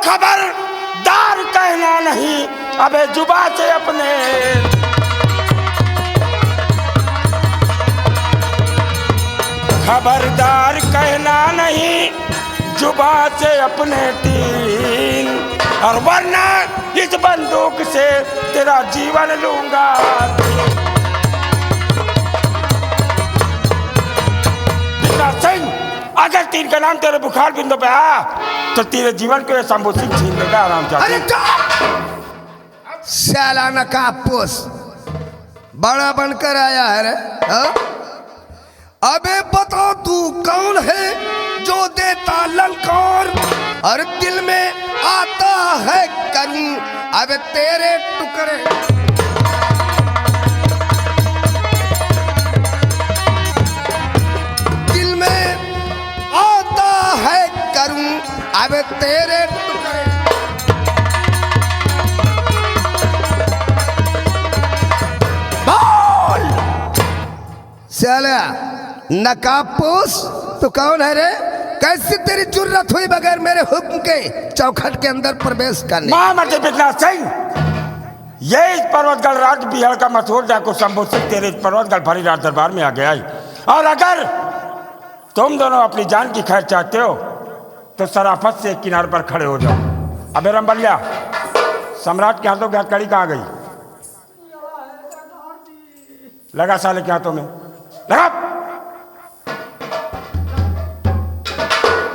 खबरदार कहना नहीं अबे जुबा से अपने, खबरदार कहना नहीं जुबा से अपने तीन, और वरना इस बंदूक से तेरा जीवन लूंगा। विश्वनाथ सिंह, अगर तीन का नाम तेरे बुखार बिंदु पे आया तो तेरे जीवन को शंभू सिंह छीन लेगा आराम से। अरे सालाना कापूस बड़ा बनकर आया है रे, हाँ? अबे बताओ तू कौन है जो देता ललकार और दिल में आता है करूं अब तेरे टुकड़े। दिल में आता है करूं अब तेरे टुकड़े। बोल साला नकाबपोश, तो कौन है रे? कैसे तेरी जुर्रत हुई बगैर मेरे हुक्म के चौखट के अंदर प्रवेश करने? महामंत्री विश्वनाथ सिंह, ये इस पर्वतगढ़ राज बिहार का मशहूर डाकू शंभू सिंह तेरे इस पर्वतगढ़ भरी राज दरबार में आ गया है, और अगर तुम दोनों अपनी जान की खैर चाहते हो तो सराफत से किनारे पर खड़े हो जाओ। अबे रंबलिया, सम्राट के हाथों की हथकड़ी कहाँ गई? लगा साले के हाथों में, लगा,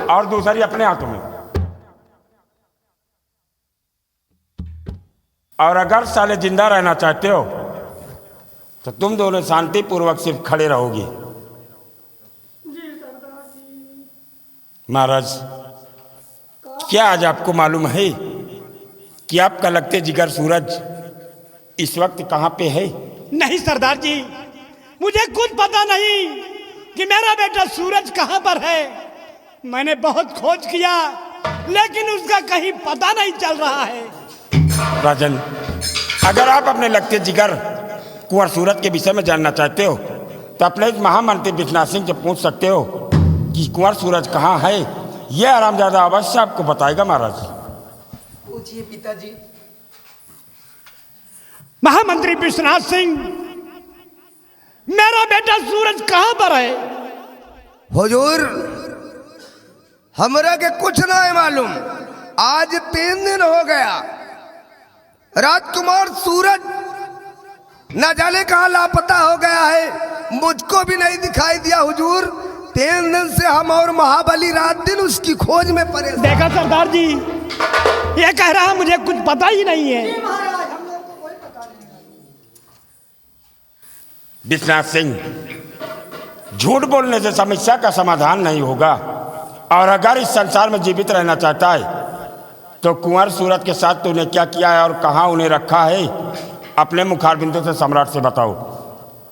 और दूसरी अपने हाथों में। और अगर साले जिंदा रहना चाहते हो तो तुम दोनों शांतिपूर्वक सिर्फ खड़े रहोगे। महाराज, क्या आज आपको मालूम है कि आपका लगते जिगर सूरज इस वक्त कहां पे है? नहीं सरदार जी, मुझे कुछ पता नहीं कि मेरा बेटा सूरज कहां पर है। मैंने बहुत खोज किया लेकिन उसका कहीं पता नहीं चल रहा है। राजन, अगर आप अपने लगते जिगर कुंवर सूरज के विषय में जानना चाहते हो तो अपने इस महामंत्री विश्वनाथ सिंह से पूछ सकते हो कि कुंवर सूरज कहाँ है। यह आरामजादा अवश्य आपको बताएगा। महाराज पूछिए पिताजी। महामंत्री विश्वनाथ सिंह, मेरा बेटा सूरज कहां पर है? हुजूर, हमरा के कुछ ना है मालूम। आज 3 दिन हो गया राजकुमार सूरज न जाने कहाँ लापता हो गया है, मुझको भी नहीं दिखाई दिया। हुजूर, 3 दिन से हम और महाबली रात दिन उसकी खोज में परेशान। देखा सरदार जी, ये कह रहा मुझे कुछ पता ही नहीं है। विश्वनाथ सिंह, झूठ बोलने से समस्या का समाधान नहीं होगा, और अगर इस संसार में जीवित रहना चाहता है तो कुंवर सूरज के साथ तूने क्या किया है और कहाँ उन्हें रखा है, अपने मुखारबिंदु से सम्राट से बताओ,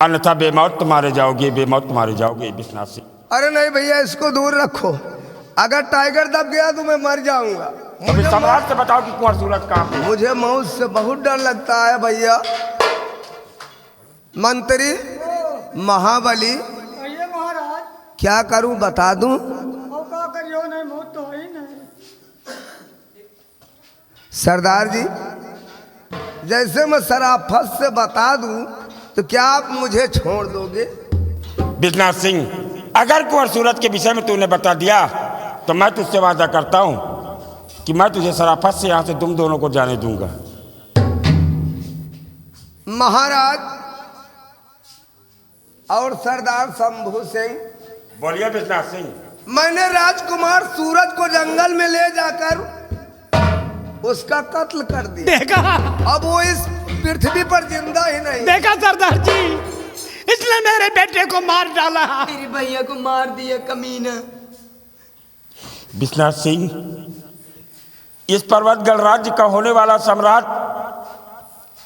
अन्यथा बेमौत तुम्हारे जाओगे, बेमौत तुम्हारे जाओगे। विश्वनाथ सिंह, अरे नहीं भैया, इसको दूर रखो। अगर टाइगर दब गया तो मैं मर जाऊंगा। अभी सम्राट से बताओ कि कुंवर सूरज कहाँ पे? मुझे मौत से बहुत डर लगता है भैया। मंत्री महाबली, महाराज क्या करूं बता दूं? करियो नहीं, मौत तो है ही नहीं। सरदार जी, जैसे मैं सराफत से बता दूं तो क्या आप मुझे छोड़ दोगे? विश्वनाथ सिंह, अगर कुंवर सूरज के विषय में तूने बता दिया तो मैं तुझसे वादा करता हूं कि मैं तुझे सराफत से यहां से तुम दोनों को जाने दूंगा। महाराज और सरदार शंभू सिंह, बोलिए विश्वनाथ सिंह। मैंने राजकुमार सूरज को जंगल में ले जाकर उसका कत्ल कर दिया। देखा, अब वो इस पृथ्वी पर जिंदा ही नहीं। देखा सरदार जी, इसने मेरे बेटे को मार डाला। मेरे भैया को मार दिया कमीना। विश्वनाथ सिंह, इस पर्वतगढ़ राज्य का होने वाला सम्राट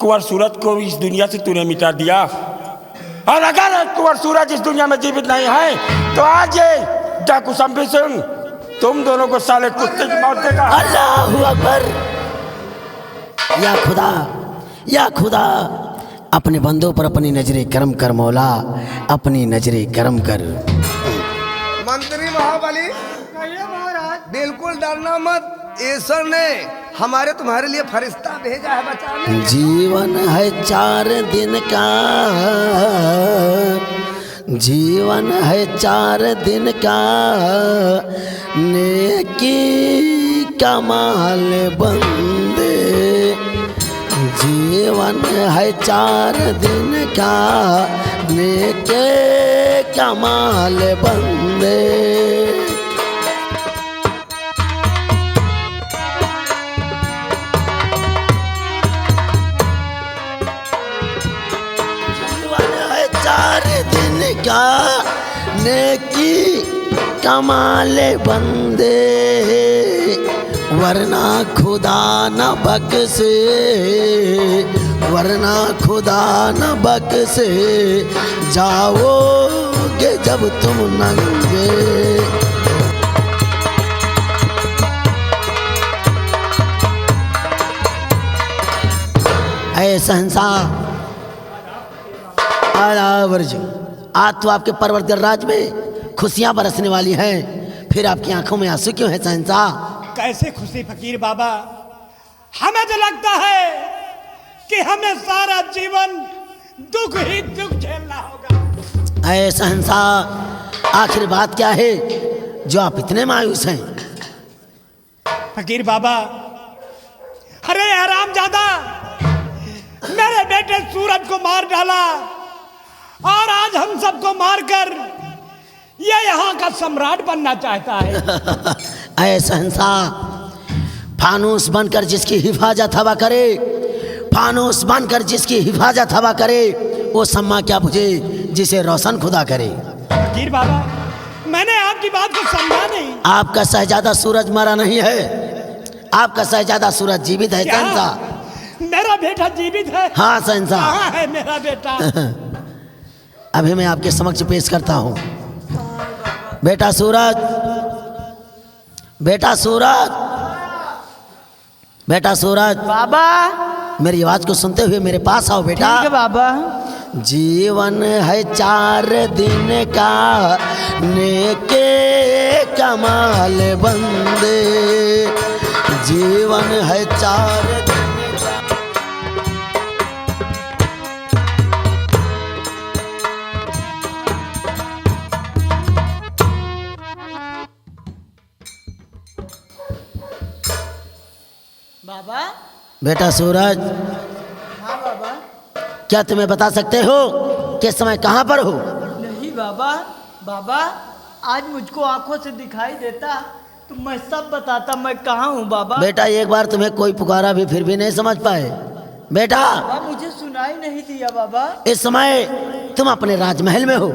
कुंवर सूरज को इस दुनिया से तूने मिटा दिया, और अगर कुंवर सूरज इस दुनिया में जीवित नहीं है तो आज ये डाकू शंभू सिंह तुम दोनों को साले कुत्ते की मौत देगा। अल्लाहू अकबर। या खुदा, या खुदा, अपने बंदों पर अपनी नजरें करम कर मौला, अपनी नजरें करम कर। मंत्री महाबली, महाराज बिल्कुल डरना मत। ईश्वर ने हमारे तुम्हारे लिए फरिश्ता भेजा है बचाने। जीवन है 4 दिन का, जीवन है 4 दिन का, नेकी कमाल बंदे। जीवन है 4 दिन का, नेकी कमाल बंदे। का नेकी कमाल बंदे, वरना खुदा न बख्शे, वरना खुदा न बख्शे, जाओगे जब तुम नंगे। ऐ शहंशाह आलावर्ज, आज तो आपके परवरदिगार राज में खुशियां बरसने वाली हैं, फिर आपकी आंखों में आंसू क्यों है शहंशाह? कैसे खुशी फकीर बाबा, हमें तो लगता है कि हमें सारा जीवन दुख ही दुख झेलना होगा। ऐ शहंशाह, आखिर बात क्या है जो आप इतने मायूस हैं? फकीर बाबा, अरे हरामजादा, मेरे बेटे सूरज को मार डाला और आज हम सबको मारकर ये यहाँ का सम्राट बनना चाहता है। ऐ शहंशाह, फानूस बनकर जिसकी हिफाजत हवा करे, फानूस बनकर जिसकी हिफाजत हवा करे, वो सम्मा क्या बुझे जिसे रोशन खुदा करे। फकीर बाबा, मैंने आपकी बात को समझा नहीं। आपका शहजादा सूरज मरा नहीं है, आपका शहजादा सूरज जीवित है शहंशाह। मेरा बेटा जीवित है? हाँ शहंशाह। कहाँ है मेरा बेटा? अभी मैं आपके समक्ष पेश करता हूँ। बेटा सूरज, बेटा सूरज, बेटा सूरज, बाबा मेरी आवाज को सुनते हुए मेरे पास आओ बेटा। ठीक है बाबा। जीवन है 4 दिन का, नेके कमाल बंदे। जीवन है 4 दिन का। बाबा। बेटा सूरज, हाँ बाबा। क्या तुम्हें बता सकते हो कि इस समय कहाँ पर हो? नहीं बाबा, बाबा आज मुझको आंखों से दिखाई देता तो मैं सब बताता मैं कहाँ हूँ बाबा। बेटा एक बार तुम्हें कोई पुकारा भी फिर भी नहीं समझ पाए। बेटा बाबा मुझे सुनाई नहीं दिया बाबा। इस समय तुम अपने राजमहल में हो।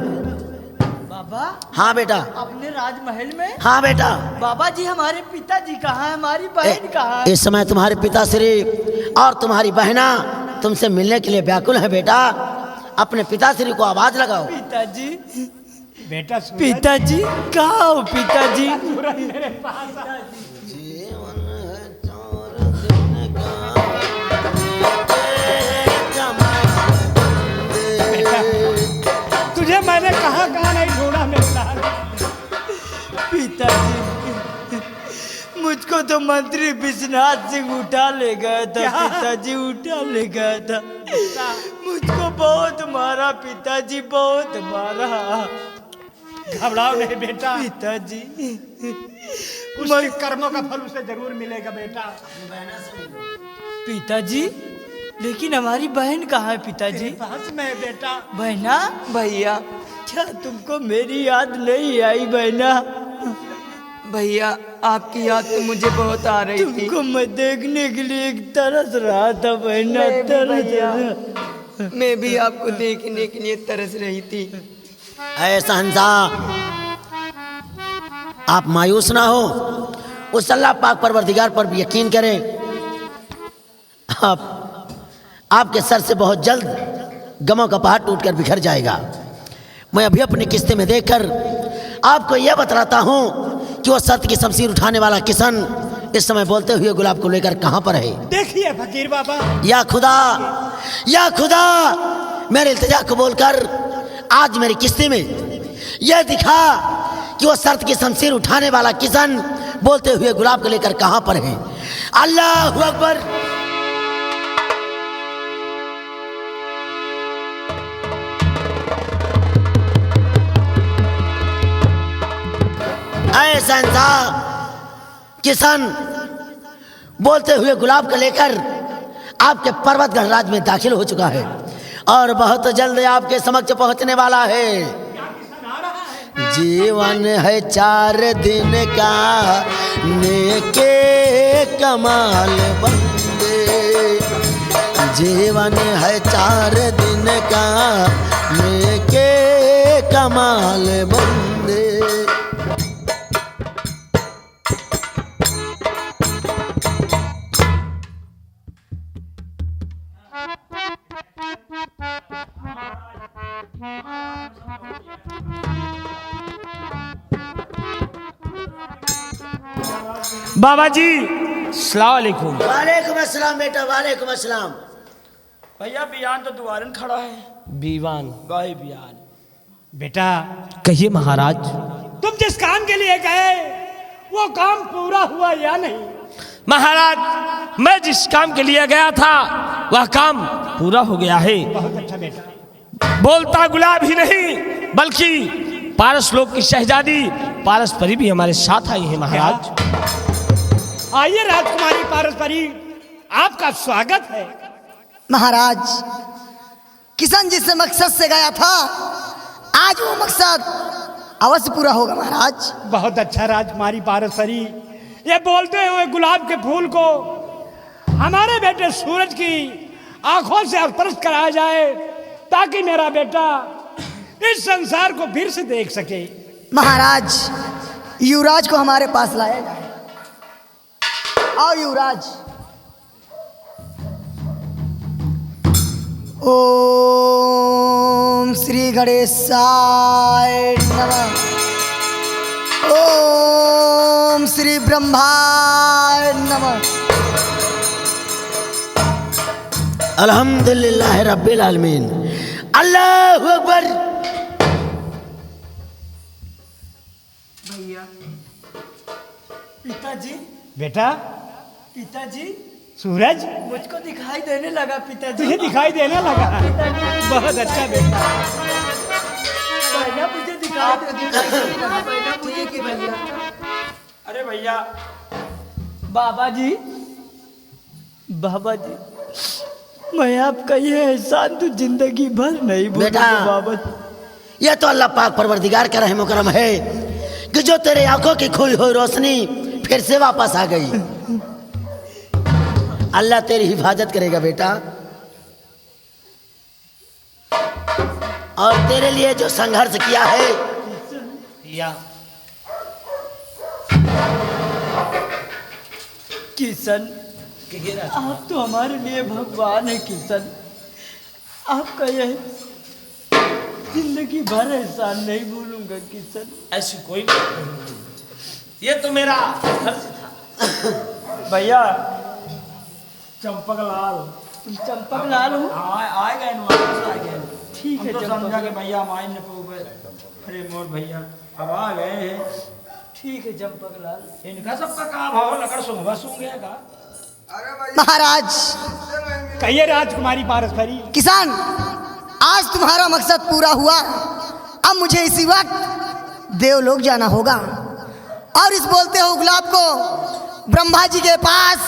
बाबा। हाँ बेटा। अपने राजमहल में? हाँ बेटा। बाबा जी हमारे पिताजी कहाँ है, हमारी बहन कहाँ है? इस समय तुम्हारे पिताश्री और तुम्हारी बहना तुमसे मिलने के लिए व्याकुल है बेटा। अपने पिताश्री को आवाज लगाओ। पिताजी, बेटा सूरज, पिताजी कहाँ हो पिताजी? सूरज मेरे पास आ। तुझे मैंने कहाँ कहाँ नहीं ढूंढा मिलता। पिताजी मुझको तो मंत्री विश्वनाथ सिंह उठा ले गया था। पिताजी उठा ले गया था, मुझको बहुत मारा पिताजी, बहुत मारा। घबराओ नहीं बेटा, पिताजी उसके कर्मों का फल उसे जरूर मिलेगा बेटा। पिताजी लेकिन हमारी बहन कहाँ है पिताजी? पास में बेटा। बहना, भैया क्या तुमको मेरी याद नहीं आई बहना? भैया आपकी याद तो मुझे बहुत आ रही थी। तुमको मैं देखने के लिए एक तरस रहा था बहना, तरस रहा। मैं भी आपको देखने के लिए तरस रही थी। ऐसा हंसा, आप मायूस ना हो, उस अल्लाह पाक परवरदिगार पर भी यकीन करें। आपके सर से बहुत जल्द गमों का पहाड़ टूटकर बिखर जाएगा। मैं अभी अपनी किस्ते में देखकर आपको यह बतलाता हूं कि वो सत्य की शमशीर उठाने वाला किशन इस समय बोलते हुए गुलाब को लेकर कहां पर है। देखिए फकीर बाबा, या खुदा, या खुदा, मेरे इल्तिजा को बोलकर आज मेरी किस्ती में यह दिखा कि वो शर्त की शमशीर उठाने वाला किशन बोलते हुए गुलाब को लेकर कहां पर हैं? अल्लाह अकबर। ऐसा इंसान किसान बोलते हुए गुलाब को लेकर आपके पर्वत गणराज में दाखिल हो चुका है और बहुत जल्द आपके समक्ष पहुंचने वाला है। जीवन है 4 दिन का नेके कमाल बंदे, जीवन है 4 दिन का नेके कमाल बंदे। बाबा जी सलाम अलैकुम। वालेकुम अस्सलाम बेटा, वालेकुम अस्सलाम। भैया बियान तो दुआरन खड़ा है। बीवान भाई बियान। बेटा, कहिए महाराज। तुम जिस काम के लिए गए वो काम पूरा हुआ या नहीं? महाराज मैं जिस काम के लिए गया था वह काम पूरा हो गया है। बहुत अच्छा बेटा। बोलता गुलाब ही नहीं बल्कि पारस लोक की शहजादी पारस परी भी हमारे साथ आई है महाराज। आइए राजकुमारी पारस्परी, आपका स्वागत है। महाराज, किसान जिस मकसद से गया था आज वो मकसद अवश्य पूरा होगा महाराज। बहुत अच्छा राजकुमारी पारस्परी, ये बोलते हुए गुलाब के फूल को हमारे बेटे सूरज की आंखों से स्पर्श कराया जाए ताकि मेरा बेटा इस संसार को फिर से देख सके। महाराज, युवराज को हमारे पास लाया जाए। आओ युवराज। ओम श्री गणेशाय नमः। ओम श्री ब्रह्माय नमः। अल्हम्दुलिल्लाह रब्बिल आलमीन। अल्लाहु अकबर। भैया, पिताजी, बेटा पिताजी, सूरज मुझको दिखाई देने लगा पिताजी। तुझे दिखाई देने लगा? बहुत अच्छा बेटा। भैया मुझे दिखाई देने लगा। भैया मुझे की भैया। अरे भैया, बाबा जी, बाबा जी, मैं आपका ये एहसान तो जिंदगी भर नहीं भूलूंगा बेटा। बाबा जी। यह तो अल्लाह पाक परवरदिगार का रहम करम है कि जो तेरे आंखों की खोई हुई रोशनी फिर से वापस आ गई। अल्लाह तेरी हिफाजत करेगा बेटा। और तेरे लिए जो संघर्ष किया है किशन, आप तो हमारे लिए भगवान है किशन। आपका यह जिंदगी भर एहसान नहीं भूलूंगा किशन। ऐसी कोई बात नहीं, ये तो मेरा फर्ज था। भैया चंपक लाल। चंपक लाल हूँ। आ गए वापस आ गए। ठीक है हम तो चंपक समझा लाल। कि भैया माइन न पोगे। अरे मोर भैया अब आ गए हैं। ठीक है चंपक लाल। इनका सबका काम हो लकड़ सुंघवा सूंघेगा। महाराज, कहिए राजकुमारी पारस्परी। किसान, आज तुम्हारा मकसद पूरा हुआ। अब मुझे इसी वक्त देवलोक जाना होगा और इस बोलते हो गुलाब को ब्रह्मा जी के पास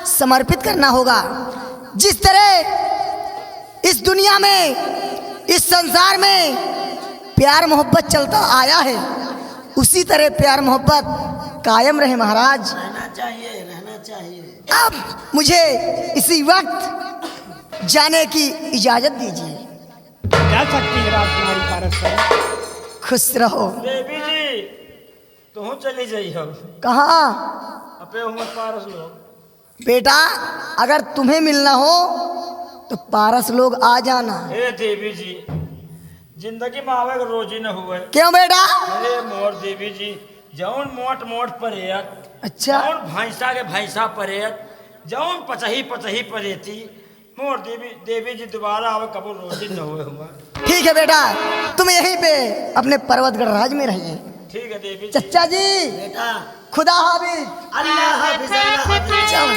समर्पित करना होगा। जिस तरह इस दुनिया में, इस संसार में प्यार मोहब्बत चलता आया है उसी तरह प्यार मोहब्बत कायम रहे महाराज। रहना चाहिए, रहना चाहिए। अब मुझे इसी वक्त जाने की इजाजत दीजिए। जा सकती है राजकुमारी पारस्परी। खुश रहो। देवी जी तुम चली जाइए। कहाँ? अपे उमर पारस लो। बेटा, अगर तुम्हें मिलना हो तो पारस लोग आ जाना। हे देवी जी, जिंदगी में आवे को रोजी न हुए। क्यों बेटा? अरे मोर देवी जी, जौन मोट मोट परेत, अच्छा। जौन भैंसा के भैंसा परेत, जौन पचही पचही परेती, मोर देवी जी दोबारा आवे कबो रोजी न हुए हुआ। ठीक है बेटा, तुम यहीं पे अपने पर्वतगढ़ राज में रहिए। ठीक है देवी जी। चचा जी, बेटा खुदा हाफिज। अल्लाह हाफिज, अल्लाह हाफिज। चल।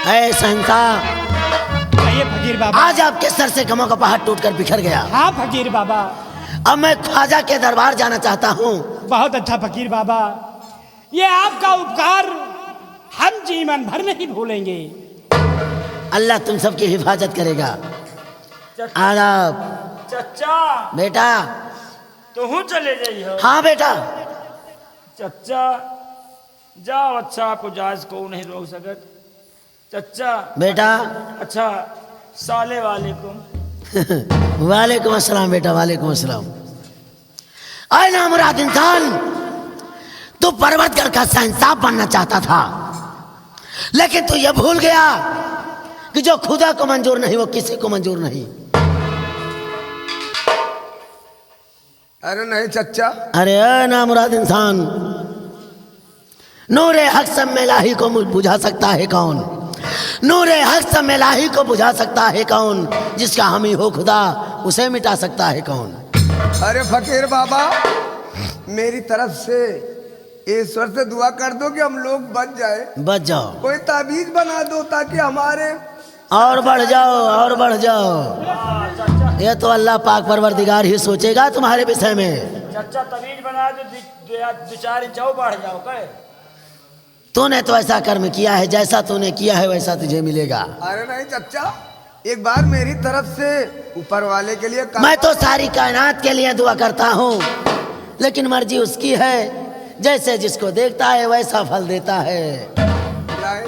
ऐ शहंशाह, कहिए फकीर बाबा। आज आपके सर से गमों का पहाड़ टूटकर बिखर गया। हाँ फकीर बाबा। अब मैं ख्वाजा के दरबार जाना चाहता हूँ। बहुत अच्छा फकीर बाबा, ये आपका उपकार हम जीवन भर नहीं भूलेंगे। अल्लाह तुम सबकी हिफाजत करेगा। आदाब चचा बेटा। तू चले जाइए। हाँ बेटा। चचा जाओ, अच्छा आपको जायज को नहीं रोक सकत चचा। बेटा। अच्छा साले वालेकुम। वालेकुम अस्सलाम बेटा, वालेकुम अस्सलाम। आए ना मुराद इंसान, तू परवतगर का शहंशाह बनना चाहता था, लेकिन तू ये भूल गया कि जो खुदा को मंजूर नहीं वो किसी को मंजूर नहीं। अरे नहीं चचा। अरे ना मुराद इंसान, नूरे हक सब इलाही को बुझा सकता है कौन? नूरे हक सब इलाही को बुझा सकता है कौन? जिसका हम ही हो खुदा उसे मिटा सकता है कौन? अरे फकीर बाबा, मेरी तरफ से ईश्वर से दुआ कर दो कि हम लोग बच जाए। बच जाओ। कोई ताबीज बना दो ताकि हमारे और बढ़ जाओ, और बढ़ जाओ। ये तो अल्लाह पाक परवरदिगार ही सोचेगा तुम्हारे विषय में। चचा तमीज बना दो, 2-4 इंच और बढ़ जाओ। कहे तूने तो ऐसा कर्म किया है, जैसा तूने किया है वैसा तुझे मिलेगा। अरे नहीं चचा, एक बार मेरी तरफ से ऊपर वाले के लिए मैं तो सारी कायनात के लिए दुआ करता हूँ, लेकिन मर्जी उसकी है, जैसे जिसको देखता है वैसा फल देता है।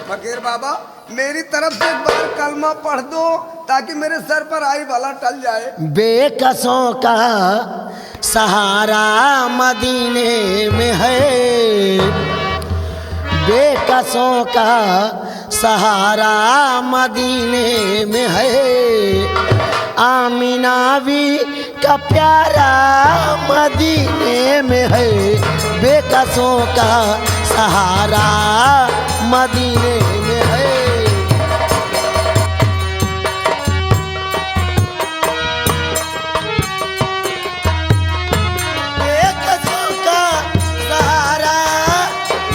फकीर बाबा, मेरी तरफ से एक बार कलमा पढ़ दो ताकि मेरे सर पर आई भला टल जाए। बेकसों का सहारा मदीने में है, बेकसों का सहारा मदीने में है, आमीना भी का प्यारा मदीने में है, बेकसों का सहारा मदीने में है। बेकसों का सहारा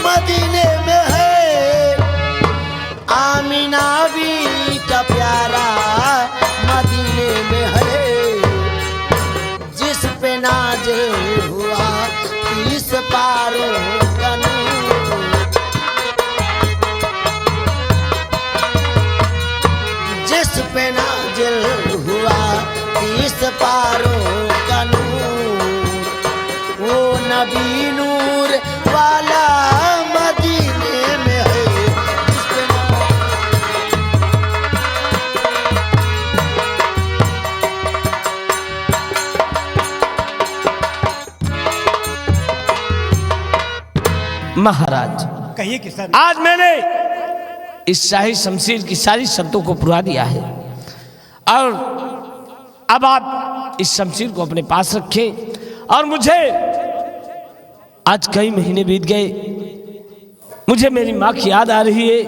मदीने में है, आमीना भी का प्यारा मदीने में है, जिस पे नाज़िल हुआ 30 पारों का नूर, जिस पे नाज़िल हुआ 30 पारों का नूर, वो नबी नूर वाला मदीने में है, जिस पे महाराज, कहिए किसान। आज मैंने इस शाही शमशीर की सारी शर्तों को पूरा दिया है, और अब आप इस शमशीर को अपने पास रखें। और मुझे आज कई महीने बीत गए, मुझे मेरी माँ की याद आ रही है,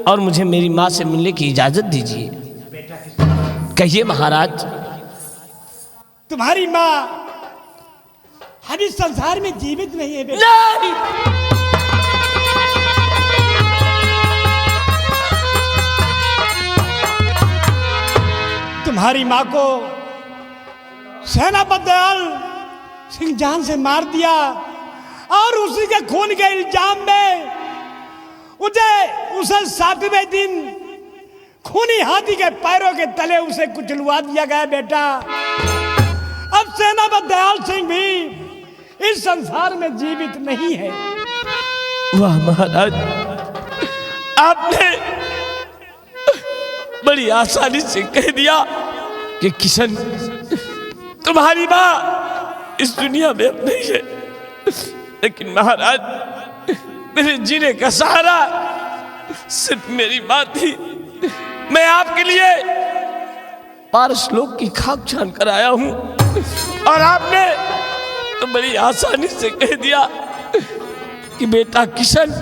और मुझे मेरी माँ से मिलने की इजाजत दीजिए। कहिए महाराज। तुम्हारी माँ हम इस संसार में जीवित नहीं है बेटा। नहीं, तुम्हारी माँ को सेनापति दयाल सिंह जान से मार दिया, और उसी के खून के इल्जाम में उसे 7वें दिन खूनी हाथी के पैरों के तले उसे कुचलवा दिया गया बेटा। अब सेनापति दयाल सिंह भी इस संसार में जीवित नहीं है। वाह महाराज, आपने बड़ी आसानी से कह दिया कि किशन तुम्हारी माँ इस दुनिया में अब नहीं है, लेकिन महाराज मेरे जीने का सहारा सिर्फ मेरी माँ थी। मैं आपके लिए पारस लोक की खाक छान कर आया हूँ, और आपने तो बड़ी आसानी से कह दिया कि बेटा किशन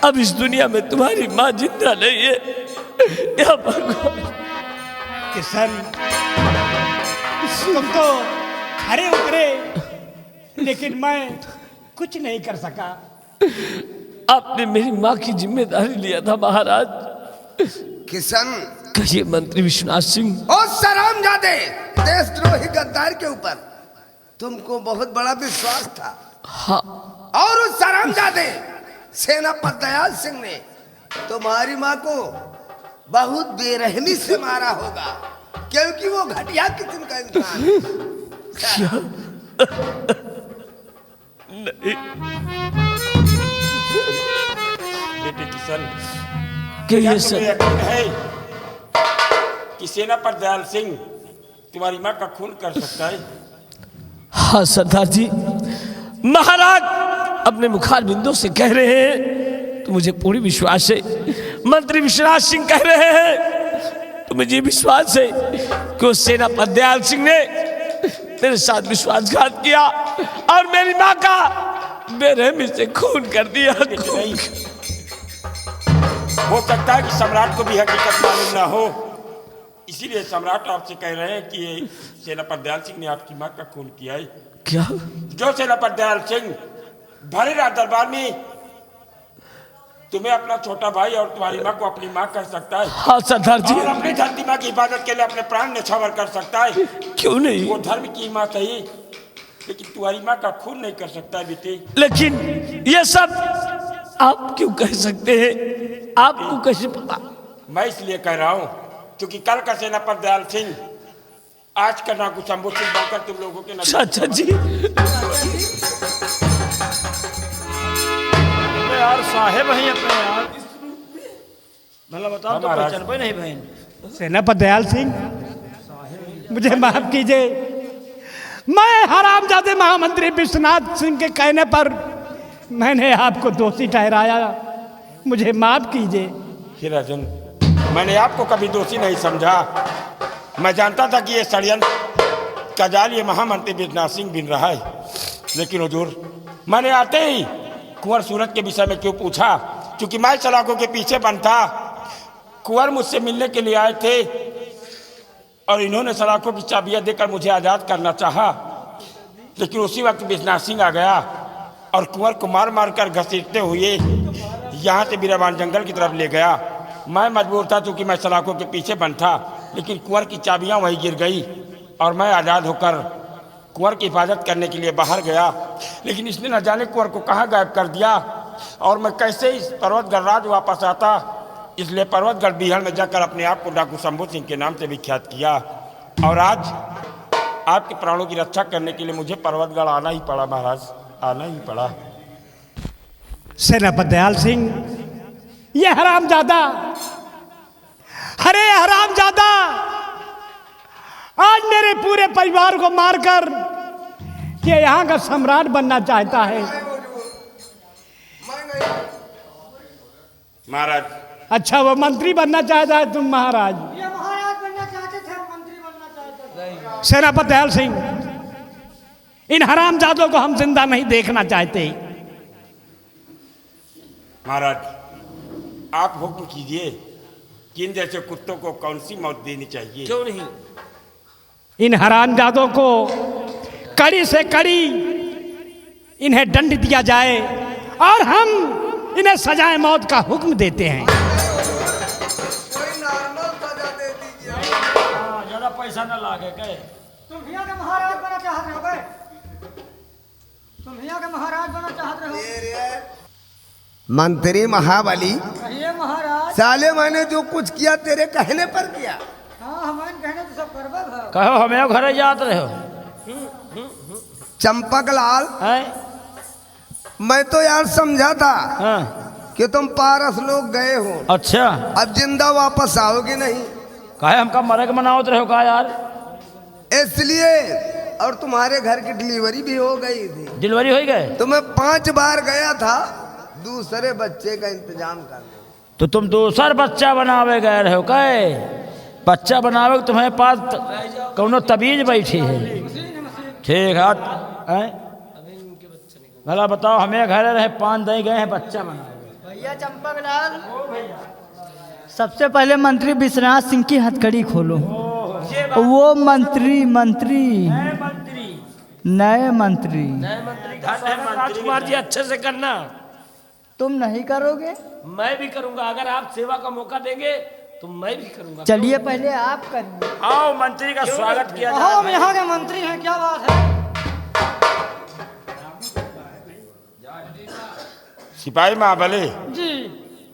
अब इस दुनिया में तुम्हारी माँ जिंदा नहीं है। या भगवान, किशन तुम तो खरे उतरे लेकिन मैं कुछ नहीं कर सका। आपने मेरी माँ की जिम्मेदारी लिया था महाराज। किशन, कहिए मंत्री विश्वनाथ सिंह। ओ सरामजादे, देशद्रोही गद्दार के ऊपर तुमको बहुत बड़ा विश्वास था। हाँ, और उस सरामजादे सेनापति दयाल सिंह ने तुम्हारी माँ को बहुत बेरहमी से मारा होगा, क्योंकि वो घटिया किस्म का इंसान है। नहीं बेटे किशन, कहिए क्या तुम्हें सर। यकीन है कि सेनापति दयाल सिंह तुम्हारी माँ का खून कर सकता है? हाँ सरदार जी, महाराज अपने मुखार बिंदु से कह रहे हैं तो मुझे पूरी विश्वास है। मंत्री विश्वनाथ सिंह कह रहे हैं तो मुझे विश्वास है कि उस सेनापति दयाल सिंह ने मेरे साथ विश्वासघात किया और मेरी माँ का बेरहमी से खून कर दिया। नहीं, हो सकता है कि सम्राट को भी हकीकत मालूम ना हो, इसीलिए सम्राट आपसे कह रहे हैं कि ये सेनापति दयाल सिंह ने आपकी माँ का खून किया है। क्या? जो सेनापति दयाल सिंह भरे रात दरबार में तुम्हें अपना छोटा भाई और तुम्हारी माँ को अपनी माँ कह सकता है, हाँ सरदार जी। और अपनी धरती माँ की हिफाजत के लिए अपने प्राण न्यौछावर कर सकता है। क्यों नहीं? वो धर्म की माँ सही, लेकिन तुम्हारी माँ का खून नहीं कर सकता है बेटे। लेकिन ये सब आप क्यों कह सकते हैं? आपको कैसे पता? मैं इसलिए कह रहा हूँ क्योंकि कल का सेनापति दयाल सिंह आज का नाकू शंभू सिंह बनकर तुम लोगों के नजर अच्छा जी। यार साहेब हैं अपने यार, मतलब बताओ तो महाराज। पहचान पाए नहीं बहन। सेनापति दयाल सिंह, मुझे माफ कीजिए, मैं हरामजादे महामंत्री विश्वनाथ सिंह के कहने पर मैंने आपको दोषी ठहराया, मुझे माफ कीजिए। हे राजन, मैंने आपको कभी दोषी नहीं समझा। मैं जानता था कि ये षड्यंत्र का जाल ये महामंत्री विश्वनाथ सिंह बिन रहा है, लेकिन हुजूर मैंने आते ही कुंवर सूरज के विषय में क्यों पूछा? क्योंकि मैं सलाखों के पीछे बंद था। कुंवर मुझसे मिलने के लिए आए थे और इन्होंने सलाखों की चाबियां देकर मुझे आज़ाद करना चाहा, लेकिन उसी वक्त विश्वनाथ सिंह आ गया और कुंवर को मार मार कर घसीटते हुए यहाँ से बीराबान जंगल की तरफ ले गया। मैं मजबूर था क्योंकि मैं सलाखों के पीछे बंद था, लेकिन कुंवर की चाबियां वहीं गिर गई और मैं आज़ाद होकर कुंवर की हिफाजत करने के लिए बाहर गया, लेकिन इसने न जाने कुंवर को कहाँ गायब कर दिया और मैं कैसे इस पर्वतगढ़ राज वापस आता। इसलिए पर्वतगढ़ बिहार में जाकर अपने आप को डाकू शंभू सिंह के नाम से विख्यात किया और आज आपके प्राणों की रक्षा करने के लिए मुझे पर्वतगढ़ आना ही पड़ा महाराज, आना ही पड़ा। सेनापति दयाल सिंह, ये हरामजादा, अरे हरामजादा आज मेरे पूरे परिवार को मारकर ये यहाँ का सम्राट बनना चाहता है। महाराज, अच्छा, वो मंत्री बनना चाहता है तुम महाराज? ये महाराज बनना चाहते थे, मंत्री बनना चाहते थे। सेनापति दयाल सिंह, इन हरामजादों को हम जिंदा नहीं देखना चाहते। महाराज आप हुक्म कीजिए कि इन जैसे कुत्तों को कौन सी मौत देनी चाहिए? क्यों नहीं? इन हरामजादों को कड़ी से कड़ी इन्हें दंड दिया जाए और हम इन्हें सजाए मौत का हुक्म देते हैं। कोई नॉर्मल सजा दे दीजिए। हाँ, ज्यादा पैसा न लागे के। तुम यहाँ के महाराज बनना चाहते हो बे? तुम यहाँ के महाराज बनना चाहते हो? मंत्री महाबली, कहिए महाराज। साले मैंने जो कुछ किया तेरे कहने पर किया। हाँ, हमारे कहने तो सब करबे है। कहो हमें घर जात रहे हो चंपक लाल, हैं? मैं तो यार समझा था हाँ। कि तुम पारस लोग गए हो, अच्छा, अब जिंदा वापस आओगे नहीं, काहे हमका मरे के मनावत रहे हो का यार? इसलिए। और तुम्हारे घर की डिलीवरी भी हो गई थी, डिलीवरी हो गए तो मैं 5 बार गया था दूसरे बच्चे का इंतजाम करने। तो तुम दूसर बच्चा बनावे गए रहे हो काय? बच्चा बनावे के तुम्हारे पास कौनो तबीज बैठी है? ठीक है, भला बताओ, हमें घर रहे 5 दही गए हैं बच्चा बनावे। भैया चंपक लाल, सबसे पहले मंत्री विश्वनाथ सिंह की हथकड़ी खोलो। वो मंत्री नए मंत्री। नए मंत्री का स्वागत राजकुमार जी अच्छे से करना। तुम नहीं करोगे? मैं भी करूंगा, अगर आप सेवा का मौका देंगे तो मैं भी करूंगा। चलिए पहले आप करिए। आओ मंत्री का स्वागत किया हम जाए। यहाँ के मंत्री हैं, क्या बात है? सिपाही महाबली, जी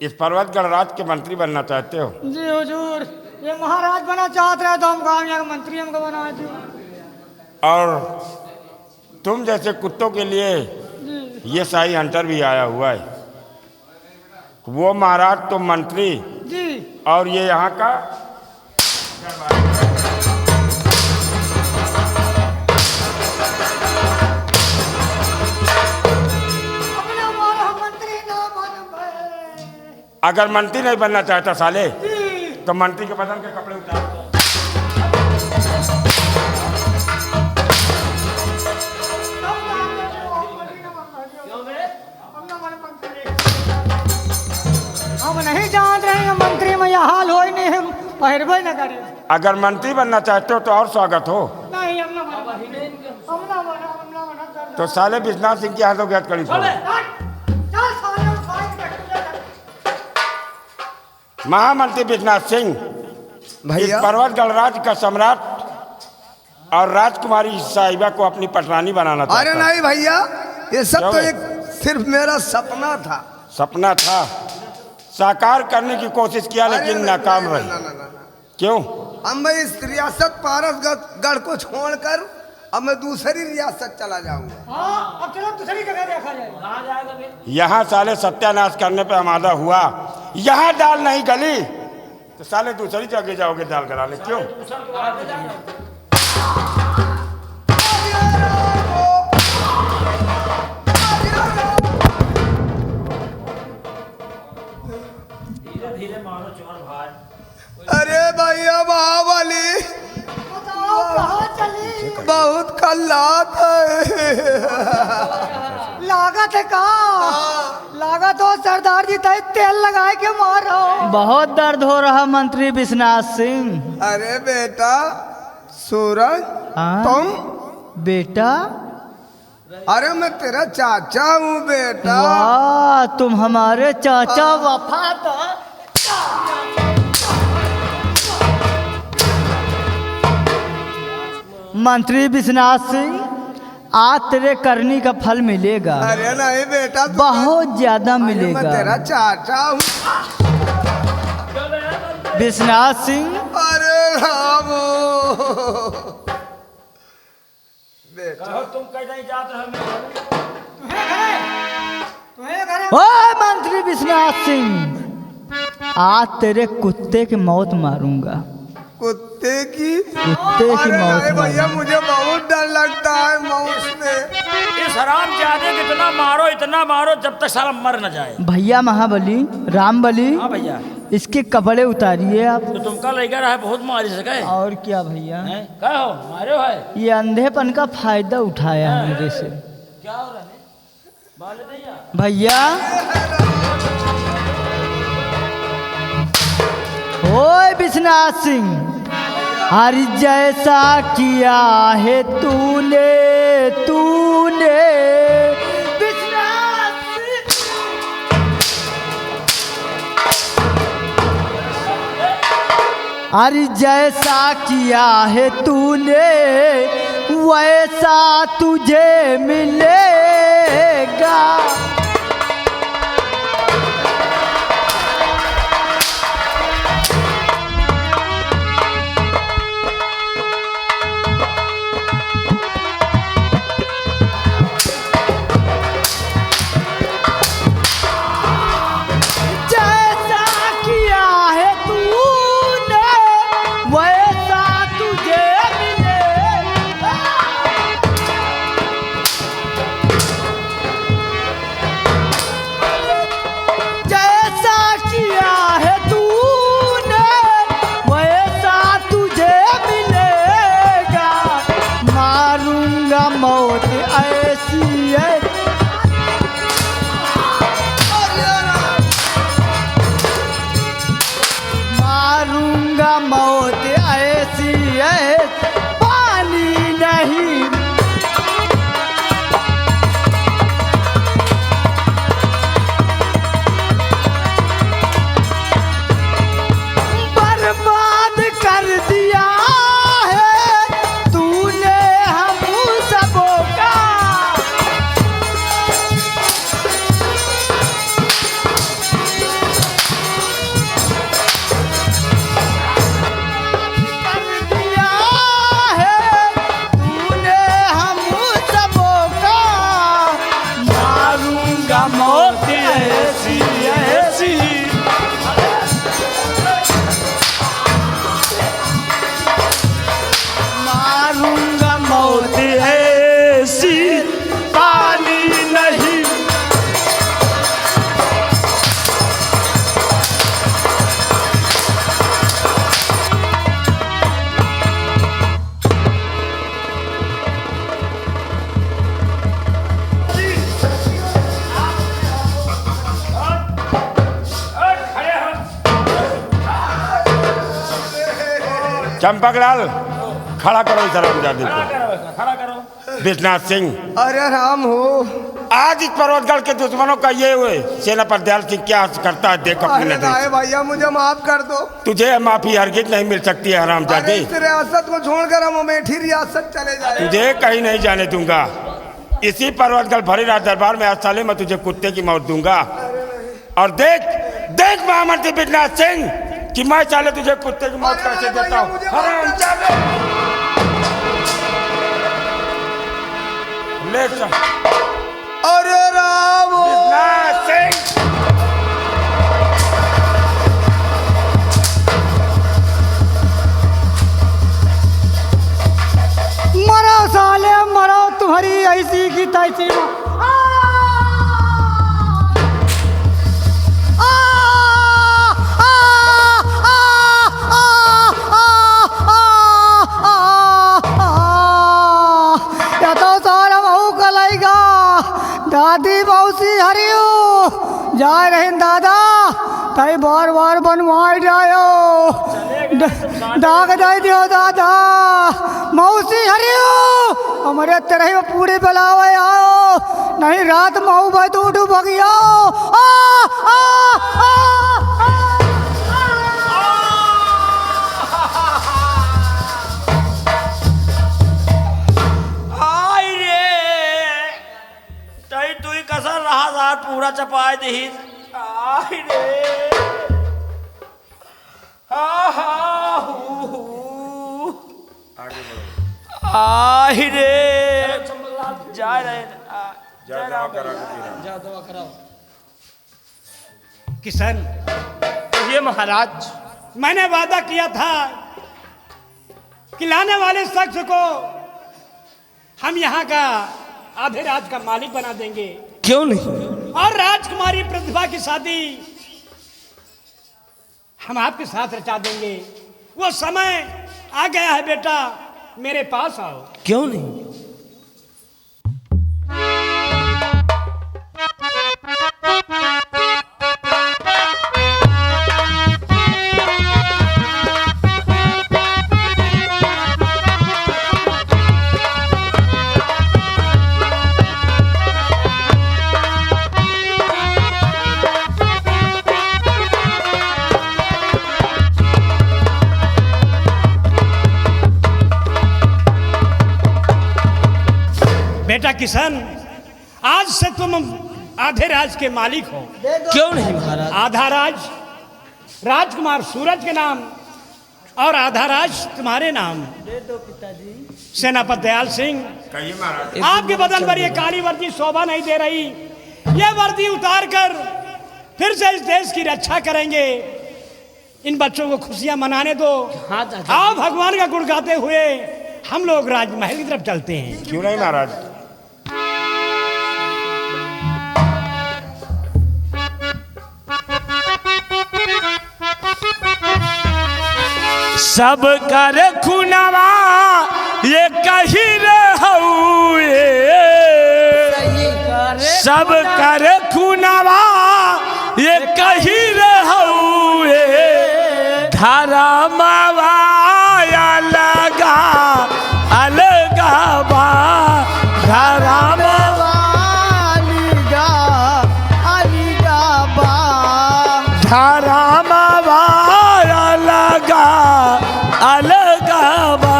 इस पर्वतगढ़ राज के मंत्री बनना चाहते हो? जी हुजूर, ये महाराज बना चाहते रहे तो हम कहा यहाँ के मंत्री हमको बना दो। और तुम जैसे कुत्तों के लिए ये शाही हंटर भी आया हुआ है। वो महाराज तो मंत्री जी और ये यहाँ का अपना मारा मंत्री ना बन पाए। अगर मंत्री नहीं बनना चाहता साले तो मंत्री के बदन के कपड़े उतार दो। हम नहीं जानते हैं मंत्री में यह हाल हो ही नहीं, हम पहरबे न करे। अगर मंत्री बनना चाहते हो तो और स्वागत हो। नहीं हम ना बना तो साले विश्वनाथ सिंह के हाथों गैद करी छोड़ो। महामंत्री विश्वनाथ सिंह इस भैया पर्वतगढ़ राज्य का सम्राट और राजकुमारी साहिबा को अपनी पटरानी बनाना चाहता अरे है। नहीं भैया, ये सब क्यों तो है? एक सिर्फ मेरा सपना था। सपना था, साकार करने की कोशिश किया अरे लेकिन नहीं, नाकाम नहीं, रही। नहीं, नहीं, नहीं। क्यों? अब मैं इस रियासत पारसगढ़ को छोड़कर अब मैं दूसरी रियासत चला जाऊंगा। हाँ, अब चलो दूसरी जगह देखा जाए। यहाँ साले सत्यानाश करने पे आमादा हुआ, यहाँ दाल नहीं गली तो साले दूसरी जगह जाओगे दाल गलाने। क्यों? अरे भैया महाबली, बहुत खल्लात है। लागत है का? लागत हो सरदार जी, तय तेल लगाए के मारो। बहुत दर्द हो रहा मंत्री विश्वनाथ सिंह। अरे बेटा सूरज, हाँ? तुम? बेटा? अरे मैं तेरा चाचा हूँ बेटा। वाह, तुम हमारे चाचा वफादार। मंत्री विश्वनाथ सिंह, आज तेरे करनी का फल मिलेगा। अरे नहीं बेटा, बहुत ज्यादा मैं मिलेगा। तेरा चाचा हूँ। विश्वनाथ सिंह, अरे रामो बेटा, तुम कहीं नहीं जाते हो। ओ मंत्री विश्वनाथ सिंह, आज तेरे कुत्ते की मौत मारूंगा। कुत्ते की? कुत्ते की अरे मौत नहीं भैया, मारूंगा। मुझे बहुत डर लगता है मौत से। इस हराम जादे को इतना मारो जब तक साला मर न जाए। भैया महाबली, रामबली, हाँ भैया, इसके कपड़े उतारिए आप। तो तुमका लड़का रहा है बहुत मारी सके। और क्या भैया, क्या हो मारे हो है? ये अंधेपन का फायदा उठाया है मेरे से। क्या हो रहा है? बाले दैया। भैया, ओए विश्वनाथ सिंह, हरि जैसा किया है तूने विश्वनाथ सिंह, हरि जैसा किया है तूने वैसा तुझे मिलेगा। जैसा किया है तूने वैसा तुझे मिलेगा। जैसा किया है तूने वैसा तुझे मिलेगा। मारूंगा मौत ऐसी है, मारूंगा मौत ऐसी है, पानी नहीं चंपकलाल खड़ा करो इस हरामजादे को। खड़ा करो। विश्वनाथ सिंह, अरे राम हो। आज इस पर्वतगढ़ के दुश्मनों का ये हुए सेनापति दयाल सिंह क्या करता है देख अपनी अरे नजर। नाए भैया मुझे माफ कर दो। तुझे माफी हरगिज नहीं मिल सकती है अरे हरामजादे। इस रियासत को छोड़कर हम अमेठी रियासत चले जाए। तुझे कहीं नहीं जाने दूंगा। इसी पर्वतगढ़ भरी रात दरबार में आज साले मैं तुझे कुत्ते की मौत दूंगा। और देख देख महामंत्री विश्वनाथ सिंह कि मैं साले तुझे कुत्ते की मौत कैसे देता हूँ। ले चल अरे राम हो। विश्वनाथ सिंह। मरो साले मरो, तुम्हारी ऐसी की तैसी। या तो सारा महू कलाईगा दादी मौसी हरियो जाए रहे दादा तई बार बार बनवाई जायो डाक दे दियो दादा मौसी हरियो हमारे तरह में पूरी बलावे आओ नहीं रात महू भाई तो उठू भगियो आई रे तई तू कसर रहा रात पूरा चपाए दही। आई रे आई रे जा रहे किशन, ये महाराज, मैंने वादा किया था कि लाने वाले शख्स को हम यहाँ का आधे राज का मालिक बना देंगे क्यों नहीं? और राजकुमारी प्रतिभा की शादी हम आपके साथ रचा देंगे। वो समय आ गया है बेटा, मेरे पास आओ। क्यों नहीं? बेटा किशन, आज से तुम आधे राज के मालिक हो। क्यों नहीं महाराज? आधा राज राजकुमार सूरज के नाम और आधा राज तुम्हारे नाम। दे दो पिताजी। सेनापति दयाल सिंह, कहिए महाराज। आपके बदन पर ये काली वर्दी शोभा नहीं दे रही। ये वर्दी उतार कर फिर से इस देश की रक्षा करेंगे। इन बच्चों को खुशियां मनाने दो। आओ भगवान का गुण गाते हुए हम लोग राजमहल की तरफ चलते हैं। क्यों नहीं महाराज? सब कर खुनवा ये कही रहुए, सब कर खुनवा ये कही रहुए, धर्मवा अलगा अलगा बा, धर्मवा धर्मवा अलगा अलगा बा,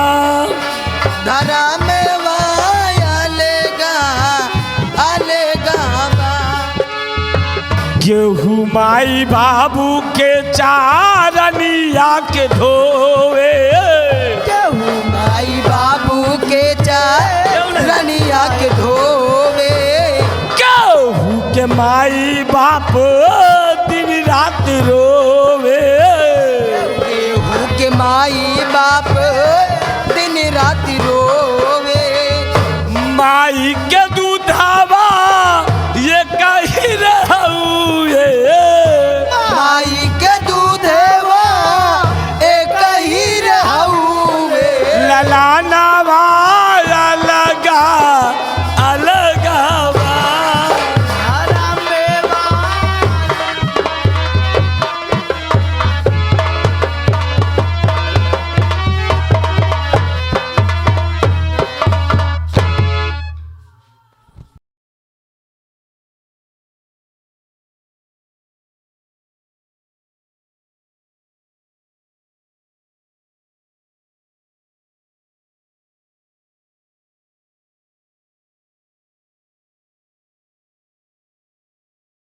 गेहूँ माई बाबू के चारनिया के धोवे, माई बाबू के रनिया के धोवे, गेहूँ के माई बाप दिन रात रोवे, गेहूँ के माई बाप दिन रात रोवे, माई के